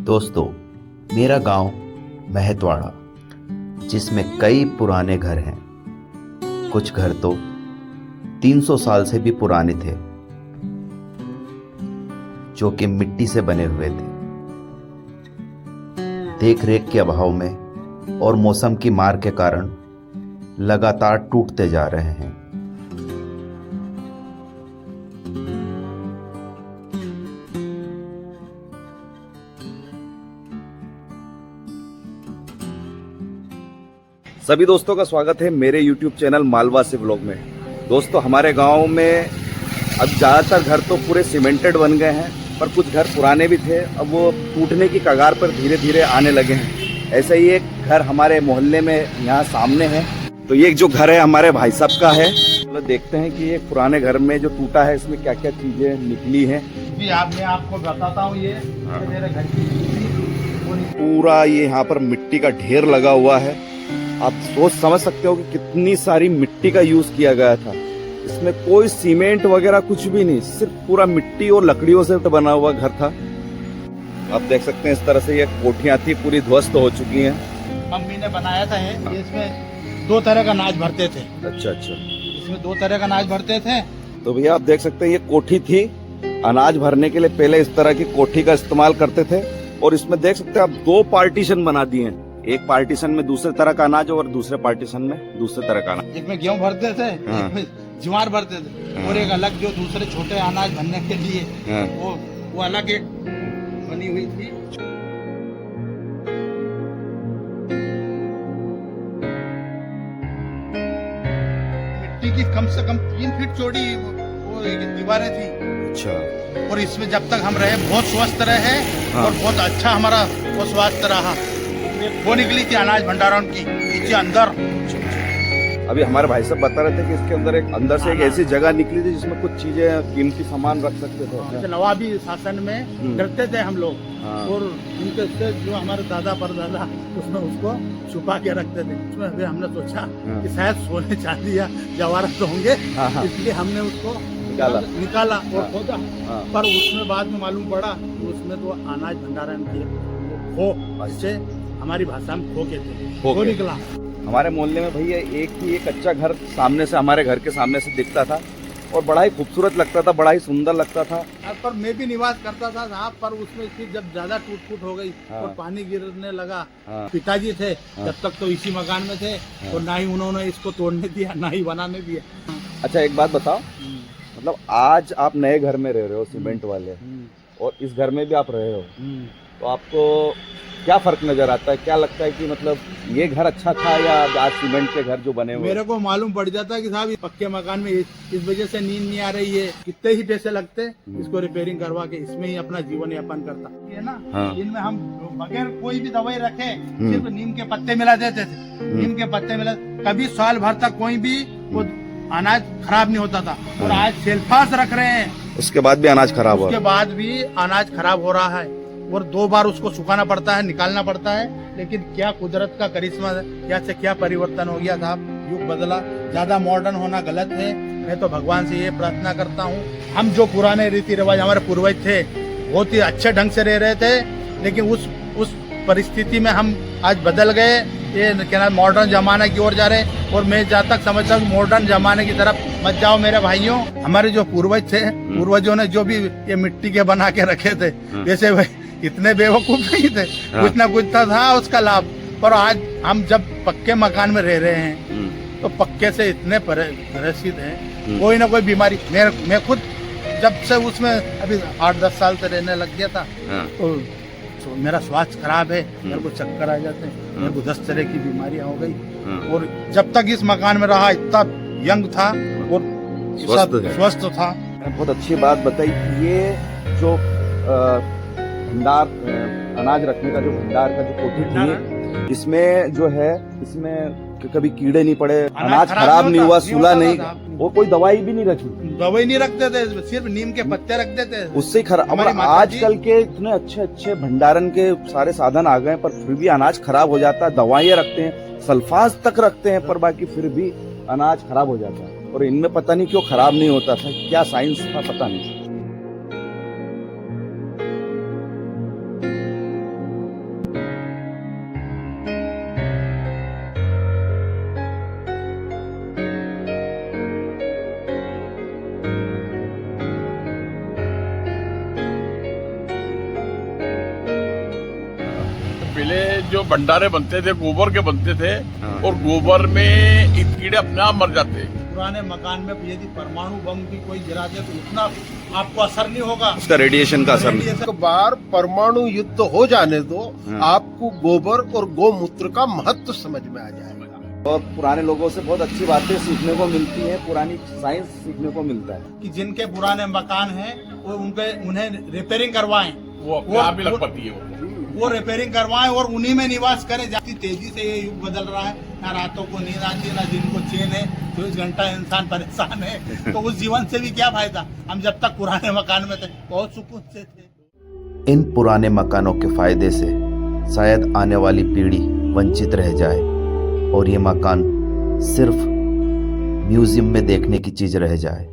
दोस्तों, मेरा गांव महतवाड़ा, जिसमें कई पुराने घर हैं। कुछ घर तो 300 साल से भी पुराने थे, जो कि मिट्टी से बने हुए थे। देख रेख के अभाव में और मौसम की मार के कारण लगातार टूटते जा रहे हैं। सभी दोस्तों का स्वागत है मेरे YouTube चैनल मालवा से व्लॉग में। दोस्तों, हमारे गांव में अब ज़्यादातर घर तो पूरे सीमेंटेड बन गए हैं, पर कुछ घर पुराने भी थे, अब वो टूटने की कगार पर धीरे धीरे आने लगे हैं। ऐसा ही एक घर हमारे मोहल्ले में यहाँ सामने है। तो ये जो घर है हमारे भाई साहब का है। तो देखते हैं कि ये पुराने घर में जो टूटा है इसमें क्या क्या चीज़ें निकली हैं। मैं आपको बताता हूँ। ये मेरे घर की पूरा ये यहाँ पर मिट्टी का ढेर लगा हुआ है। आप सोच समझ सकते हो कि कितनी सारी मिट्टी का यूज किया गया था। इसमें कोई सीमेंट वगैरह कुछ भी नहीं, सिर्फ पूरा मिट्टी और लकड़ियों से बना हुआ घर था। आप देख सकते हैं इस तरह से ये कोठियां थी, पूरी ध्वस्त हो चुकी हैं। मम्मी ने बनाया था। ये इसमें 2 तरह का अनाज भरते थे। अच्छा अच्छा, इसमें 2 तरह का अनाज भरते थे। तो भैया आप देख सकते हैं ये कोठी थी। अनाज भरने के लिए पहले इस तरह की कोठी का इस्तेमाल करते थे, और इसमें देख सकते हैं आप 2 पार्टीशन बना दिए हैं। एक पार्टीशन में दूसरे तरह का अनाज और दूसरे पार्टीशन में दूसरे तरह का अनाज। एक में गेहूं भरते थे, एक में ज्वार भरते थे, और एक अलग जो दूसरे छोटे अनाज भरने के लिए वो अलग एक बनी हुई थी। मिट्टी की कम से कम 3 फीट चौड़ी वो दीवारें थी। अच्छा। और इसमें जब तक हम रहे बहुत स्वस्थ रहे। और बहुत अच्छा हमारा वो स्वास्थ्य रहा। वो निकली थी अनाज भंडारण की नीचे अंदर। अभी हमारे भाई साहब बता रहे थे कि इसके अंदर अंदर से एक ऐसी जगह निकली थी जिसमें कुछ चीजें कीमती सामान रख सकते थे। जैसे नवाबी शासन में करते थे हम लोग। और उनके से जो हमारे दादा परदादा उसमें उसको छुपा के रखते थे। उसमें फिर हमने सोचा कि शायद सोने चांदी या जवाहरात तो होंगे, इसलिए हमने उसको निकाला और खोदा। पर उसमें बाद में मालूम पड़ा उसमें तो अनाज भंडारण की खो, जिससे हमारी भाषा में खो कहते हैं, खो निकला। हमारे मोहल्ले में भैया एक कच्चा घर सामने से, हमारे घर के सामने से दिखता था, और बड़ा ही खूबसूरत लगता था, बड़ा ही सुंदर लगता था। पर मैं भी निवास करता था यहाँ पर। उसमें फिर जब ज्यादा टूट फूट हो गई और पानी गिरने लगा, पिताजी थे जब तक तो इसी मकान में थे, और ना ही उन्होंने इसको तोड़ने दिया ना ही बनाने दिया। अच्छा, एक बात बताओ, मतलब आज आप नए घर में रह रहे हो सीमेंट वाले, और इस घर में भी आप रहे हो, तो आपको क्या फर्क नजर आता है? क्या लगता है कि मतलब ये घर अच्छा था या आज सीमेंट के घर जो बने हुए? मेरे को मालूम पड़ जाता है कि साहब पक्के मकान में इस वजह से नींद नहीं आ रही है, कितने ही पैसे लगते इसको रिपेयरिंग करवा के इसमें ही अपना जीवन यापन करता है ना। इनमें हम बगैर कोई भी दवाई रखे सिर्फ नीम के पत्ते मिला देते थे। नीम के पत्ते मिला, कभी साल भर तक कोई भी वो अनाज खराब नहीं होता था। और आज सेल्फास रख रहे हैं, उसके बाद भी अनाज खराब हो रहा है। उसके बाद भी अनाज खराब हो रहा है, और 2 बार उसको सुखाना पड़ता है, निकालना पड़ता है। लेकिन क्या कुदरत का करिश्मा है, क्या से क्या परिवर्तन हो गया साहब। युग बदला, ज्यादा मॉडर्न होना गलत है। मैं तो भगवान से ये प्रार्थना करता हूँ, हम जो पुराने रीति रिवाज हमारे पूर्वज थे बहुत ही अच्छे ढंग से रह रहे थे, लेकिन उस परिस्थिति में हम आज बदल गए। ये क्या मॉडर्न जमाने की ओर जा रहे हैं। और मैं जहाँ तक समझता हूँ मॉडर्न जमाने की तरफ मत जाओ मेरे भाइयों। हमारे जो पूर्वज थे, पूर्वजों ने जो भी ये मिट्टी के बना के रखे थे, वैसे भाई इतने बेवकूफ नहीं थे। कुछ ना कुछ था उसका लाभ। पर आज हम जब पक्के मकान में रह रहे हैं तो पक्के से इतने परेशान हैं, कोई ना कोई बीमारी। मैं खुद जब से उसमें अभी 8-10 साल से रहने लग गया था, तो मेरा स्वास्थ्य खराब है, मेरे को चक्कर आ जाते हैं, मेरे को 10 तरह की बीमारियां हो गई। और जब तक इस मकान में रहा इतना यंग था और स्वस्थ था। बहुत अच्छी बात बताई। ये जो भंडार, अनाज रखने का जो भंडार का जो कोठी थी, इसमें जो है इसमें कभी कीड़े नहीं पड़े, अनाज खराब नहीं हुआ, सूला नहीं, और कोई दवाई भी नहीं रखी। दवाई नहीं रखते थे, सिर्फ नीम के पत्ते रखते थे, उससे ही खराब। आजकल के इतने अच्छे भंडारण के सारे साधन आ गए, पर फिर भी अनाज खराब हो जाता है। दवाइयाँ रखते हैं, सल्फास तक रखते हैं, पर बाकी फिर भी अनाज खराब हो जाता है। और इनमें पता नहीं क्यों खराब नहीं होता था, क्या साइंस था पता नहीं। जो भंडारे बनते थे गोबर के बनते थे हाँ। और गोबर में कीड़े अपने आप मर जाते। पुराने मकान में यदि परमाणु बम की कोई गिरा दे तो उतना आपको असर नहीं होगा, उसका रेडिएशन का असर नहीं। रेडिएशन एक बार परमाणु युद्ध हो जाने दो, हाँ। आपको गोबर और गौमूत्र का महत्व समझ में आ जाएगा। और पुराने लोगों से बहुत अच्छी बातें सीखने को मिलती है, पुरानी साइंस सीखने को मिलता है। कि जिनके पुराने मकान हैं वो उन्हें रिपेयरिंग करवाएं, वो अपने आप ही लग पाती है वो रिपेयरिंग करवाएं और उन्हीं में निवास करें। जितनी तेजी से ये युग बदल रहा है, ना रातों को नींद आती है, ना दिन को चैन है, 24 घंटा इंसान परेशान है, तो उस जीवन से भी क्या फायदा। हम जब तक पुराने मकान में थे बहुत सुकून से थे। इन पुराने मकानों के फायदे से शायद आने वाली पीढ़ी वंचित रह जाए और ये मकान सिर्फ म्यूजियम में देखने की चीज़ रह जाए।